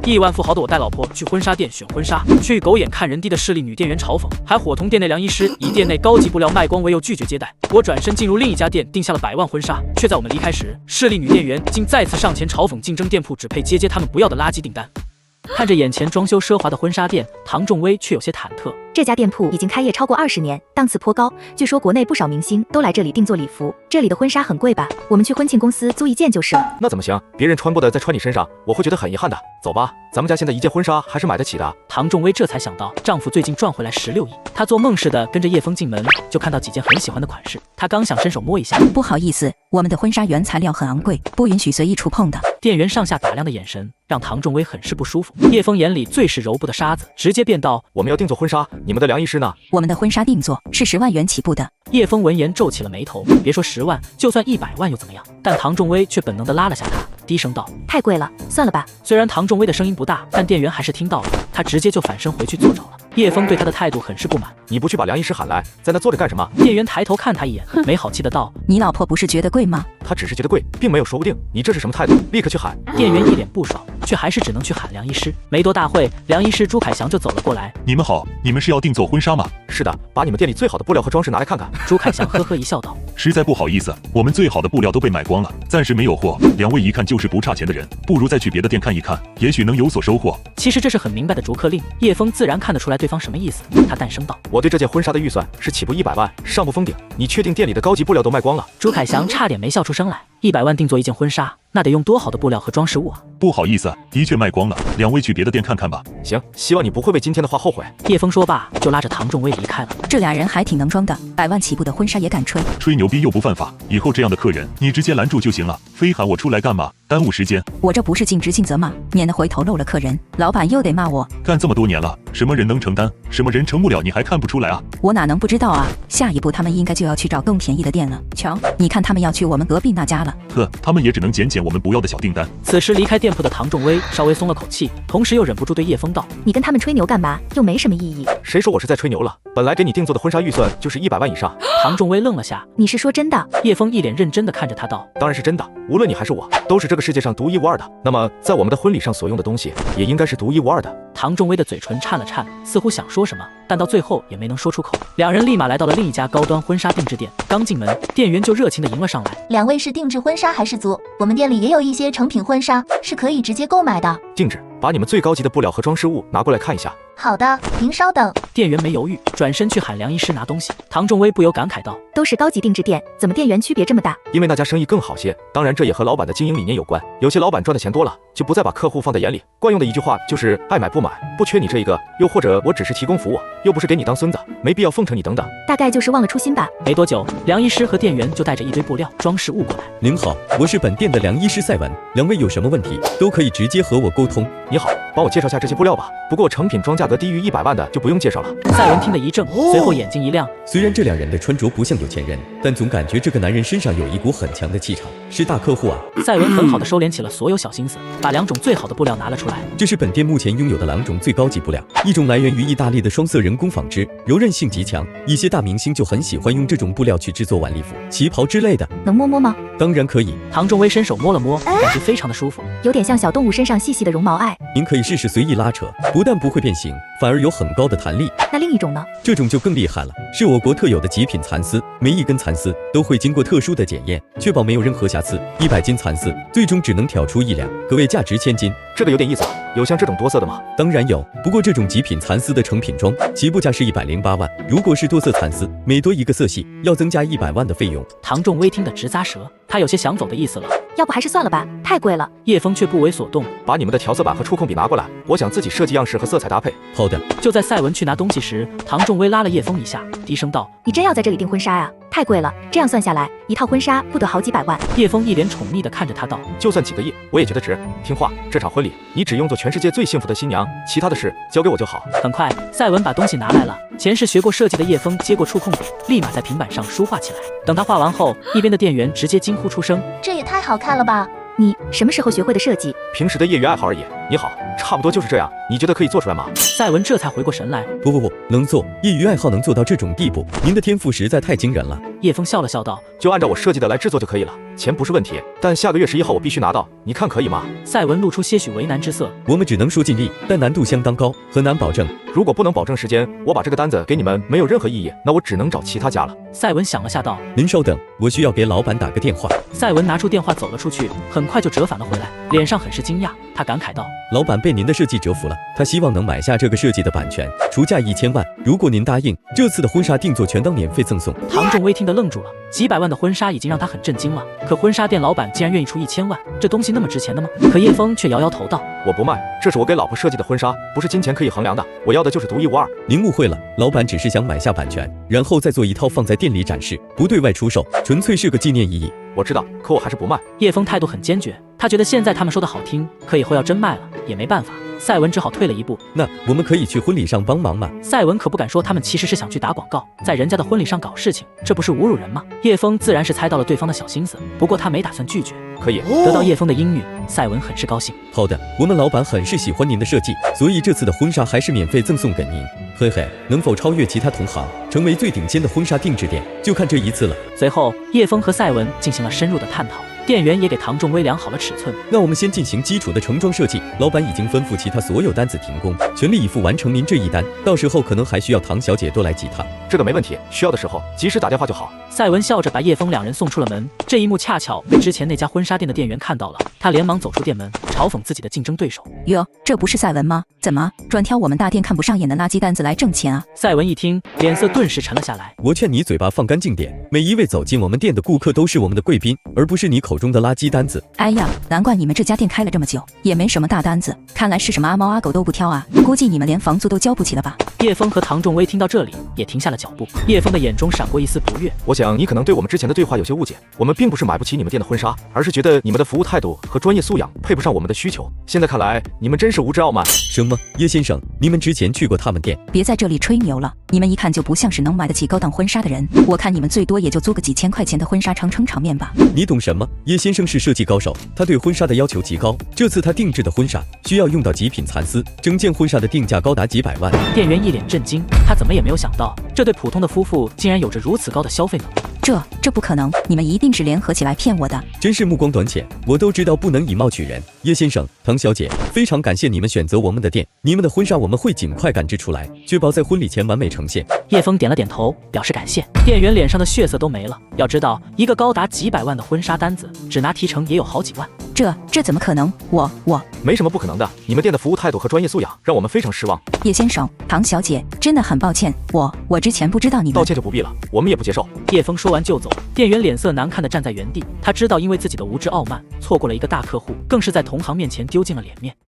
亿万富豪的我带老婆去婚纱店选婚纱，却与狗眼看人低的势利女店员嘲讽，还伙同店内量衣师以店内高级布料卖光为由拒绝接待。我转身进入另一家店，订下了100万婚纱，却在我们离开时，势利女店员竟再次上前嘲讽竞争店铺只配接他们不要的垃圾订单。看着眼前装修奢华的婚纱店，唐仲威却有些忐忑。这家店铺已经开业超过20年，档次颇高，据说国内不少明星都来这里定做礼服。这里的婚纱很贵吧？我们去婚庆公司租一件就是了。那怎么行？别人穿过的再穿你身上，我会觉得很遗憾的。走吧，咱们家现在一件婚纱还是买得起的。唐仲威这才想到，丈夫最近赚回来16亿。她做梦似的跟着叶枫进门，就看到几件很喜欢的款式。她刚想伸手摸一下，不好意思，我们的婚纱原材料很昂贵，不允许随意触碰的。店员上下打量的眼神让唐仲威很是不舒服。叶枫眼里最是揉不得沙子，直接变道：我们要定做婚纱，你们的量衣师呢？我们的婚纱定做是10万元起步的。叶枫闻言皱起了眉头，别说10万，就算100万又怎么样？但唐仲威却本能地拉了下他，低声道：太贵了，算了吧。虽然唐仲威的声音不大，但店员还是听到了，他直接就反身回去坐着了。叶枫对他的态度很是不满，你不去把量衣师喊来，在那坐着干什么？店员抬头看他一眼，没好气的道：你老婆不是觉得贵吗？他只是觉得贵，并没有说不定。你这是什么态度？立刻去喊！店员一脸不爽，却还是只能去喊量衣师。没多大会，量衣师朱凯翔就走了过来。你们好，你们是要定做婚纱吗？是的，把你们店里最好的布料和装饰拿来看看。朱凯翔呵呵一笑道：实在不好意思，我们最好的布料都被买光了，暂时没有货。两位一看就是不差钱的人，不如再去别的店看一看，也许能有所收获。其实这是很明白的逐客令，叶枫自然看得出来对方什么意思。他淡声道：我对这件婚纱的预算是起步100万，上不封顶。你确定店里的高级布料都卖光了？朱凯翔差点没笑出声来。100万定做一件婚纱，那得用多好的布料和装饰物啊！不好意思，的确卖光了，两位去别的店看看吧。行，希望你不会为今天的话后悔。叶枫说罢，就拉着唐仲威离开了。这俩人还挺能装的，100万起步的婚纱也敢吹，吹牛逼又不犯法。以后这样的客人，你直接拦住就行了，非喊我出来干嘛？耽误时间。我这不是尽职尽责吗？免得回头漏了客人，老板又得骂我。干这么多年了，什么人能承担，什么人成不了，你还看不出来啊？我哪能不知道啊？下一步他们应该就要去找更便宜的店了。瞧，你看他们要去我们隔壁那家了。呵，他们也只能捡我们不要的小订单。此时离开店铺的唐仲威稍微松了口气，同时又忍不住对叶枫道：你跟他们吹牛干嘛？又没什么意义。谁说我是在吹牛了？本来给你定做的婚纱预算就是100万以上。唐仲威愣了下：你是说真的？叶枫一脸认真地看着他道：当然是真的，无论你还是我，都是这个世界上独一无二的。那么在我们的婚礼上所用的东西，也应该是独一无二的。唐仲威的嘴唇颤了颤，似乎想说什么，但到最后也没能说出口。两人立马来到了另一家高端婚纱定制店，刚进门，店员就热情地迎了上来。两位是定制婚纱还是租？我们店里也有一些成品婚纱，是可以直接购买的。定制，把你们最高级的布料和装饰物拿过来看一下。好的，您稍等。店员没犹豫，转身去喊量衣师拿东西。唐仲威不由感慨道：都是高级定制店，怎么店员区别这么大？因为那家生意更好些，当然这也和老板的经营理念有关。有些老板赚的钱多了，就不再把客户放在眼里，惯用的一句话就是爱买不买，不缺你这一个，又或者我只是提供服务，又不是给你当孙子，没必要奉承你等等。大概就是忘了初心吧。没多久，量衣师和店员就带着一堆布料、装饰物过来。您好，我是本店的量衣师赛文，两位有什么问题都可以直接和我沟通。你好，帮我介绍下这些布料吧。不过成品装价格低于100万的就不用介绍了。赛文听得一怔，随后眼睛一亮。虽然这两人的穿着不像有钱人，但总感觉这个男人身上有一股很强的气场，是大客户啊。赛文很好的收敛起了所有小心思，把2种最好的布料拿了出来。这是本店目前拥有的2种最高级布料，一种来源于意大利的双色人工纺织，柔韧性极强，一些大明星就很喜欢用这种布料去制作晚礼服、旗袍之类的。能摸摸吗？当然可以。唐仲威伸手摸了摸，感觉非常的舒服，有点像小动物身上细细的绒毛爱。您可以试试随意拉扯，不但不会变形，反而有很高的弹力。那另一种呢？这种就更厉害了，是我国特有的极品蚕丝，每一根蚕丝都会经过特殊的检验，确保没有任何瑕疵。100斤蚕丝最终只能挑出1两，可谓价值千金。这个有点意思啊，有像这种多色的吗？当然有，不过这种极品蚕丝的成品装起步价是108万，如果是多色蚕丝，每多一个色系要增加100万的费用。唐仲威听得直咂舌，他有些想走的意思了。要不还是算了吧，太贵了。叶枫却不为所动，把你们的调色板和触控笔拿过来，我想自己设计样式和色彩搭配。好的。就在赛文去拿东西时，唐仲威拉了叶枫一下，低声道：你真要在这里订婚纱呀？太贵了，这样算下来，一套婚纱不得好几百万。叶枫一脸宠溺地看着他道：就算几个亿，我也觉得值。听话，这场婚礼你只用做全世界最幸福的新娘，其他的事交给我就好。很快，赛文把东西拿来了。前世学过设计的叶枫接过触控笔，立马在平板上书画起来。等他画完后，一边的店员直接惊呼出声：这也太好看了吧！你什么时候学会的设计？平时的业余爱好而已。你好，差不多就是这样。你觉得可以做出来吗？赛文这才回过神来，不，能做。业余爱好能做到这种地步，您的天赋实在太惊人了。叶枫笑了笑道：“就按照我设计的来制作就可以了，钱不是问题，但下个月11号我必须拿到，你看可以吗？”赛文露出些许为难之色。我们只能说尽力，但难度相当高，很难保证。如果不能保证时间，我把这个单子给你们没有任何意义，那我只能找其他家了。赛文想了下道：“您稍等，我需要给老板打个电话。”赛文拿出电话走了出去，很快就折返了回来，脸上很是惊讶。他感慨道：“老板被您的设计折服了，他希望能买下这个设计的版权，出价1000万。如果您答应，这次的婚纱定做全当免费赠送。”唐仲威听得愣住了，几百万的婚纱已经让他很震惊了，可婚纱店老板竟然愿意出1000万，这东西那么值钱的吗？可叶枫却摇摇头道：“我不卖，这是我给老婆设计的婚纱，不是金钱可以衡量的，我要的就是独一无二。”您误会了，老板只是想买下版权，然后再做一套放在店里展示，不对外出售，纯粹是个纪念意义。我知道，可我还是不卖。叶枫态度很坚决，他觉得现在他们说的好听，可以后要真卖了也没办法。赛文只好退了一步。那我们可以去婚礼上帮忙吗？赛文可不敢说他们其实是想去打广告，在人家的婚礼上搞事情，这不是侮辱人吗？叶枫自然是猜到了对方的小心思，不过他没打算拒绝。可以。得到叶枫的应允，赛文很是高兴。好的，我们老板很是喜欢您的设计，所以这次的婚纱还是免费赠送给您。嘿嘿，能否超越其他同行，成为最顶尖的婚纱定制店，就看这一次了。随后，叶枫和赛文进行了深入的探讨。店员也给唐仲威量好了尺寸。那我们先进行基础的盛装设计，老板已经吩咐其他所有单子停工，全力以赴完成您这一单。到时候可能还需要唐小姐多来几趟。这个没问题，需要的时候及时打电话就好。赛文笑着把叶枫两人送出了门。这一幕恰巧被之前那家婚纱店的店员看到了，他连忙走出店门，嘲讽自己的竞争对手。哟，这不是赛文吗？怎么专挑我们大店看不上眼的垃圾单子来挣钱啊？赛文一听，脸色顿时沉了下来。我劝你嘴巴放干净点，每一位走进我们店的顾客都是我们的贵宾，而不是你口中的垃圾单子。哎呀，难怪你们这家店开了这么久，也没什么大单子，看来是什么阿猫阿狗都不挑啊，估计你们连房租都交不起了吧？叶枫和唐仲威听到这里也停下了脚步，叶枫的眼中闪过一丝不悦。我想你可能对我们之前的对话有些误解，我们并不是买不起你们店的婚纱，而是觉得你们的服务态度和专业素养配不上我们的需求。现在看来，你们真是无知傲慢。什么？叶先生，你们之前去过他们店？别在这里吹牛了，你们一看就不像是能买得起高档婚纱的人，我看你们最多也就租个几千块钱的婚纱撑撑场面吧。你懂什么？叶先生是设计高手，他对婚纱的要求极高，这次他定制的婚纱需要用到极品蚕丝，整件婚纱的定价高达几百万。店员一脸震惊，他怎么也没有想到，这对普通的夫妇竟然有着如此高的消费能力。这不可能，你们一定是联合起来骗我的。真是目光短浅，我都知道不能以貌取人。叶先生、唐小姐，非常感谢你们选择我们的店，你们的婚纱我们会尽快赶制出来，确保在婚礼前完美呈现。叶枫点了点头，表示感谢。店员脸上的血色都没了。要知道，一个高达几百万的婚纱单子，只拿提成也有好几万。这怎么可能？我没什么不可能的，你们店的服务态度和专业素养让我们非常失望。叶先生、唐小姐，真的很抱歉，我之前不知道你们。道歉就不必了，我们也不接受。叶枫说完就走，店员脸色难看的站在原地，他知道因为自己的无知傲慢，错过了一个大客户，更是在同行面前丢尽了脸面。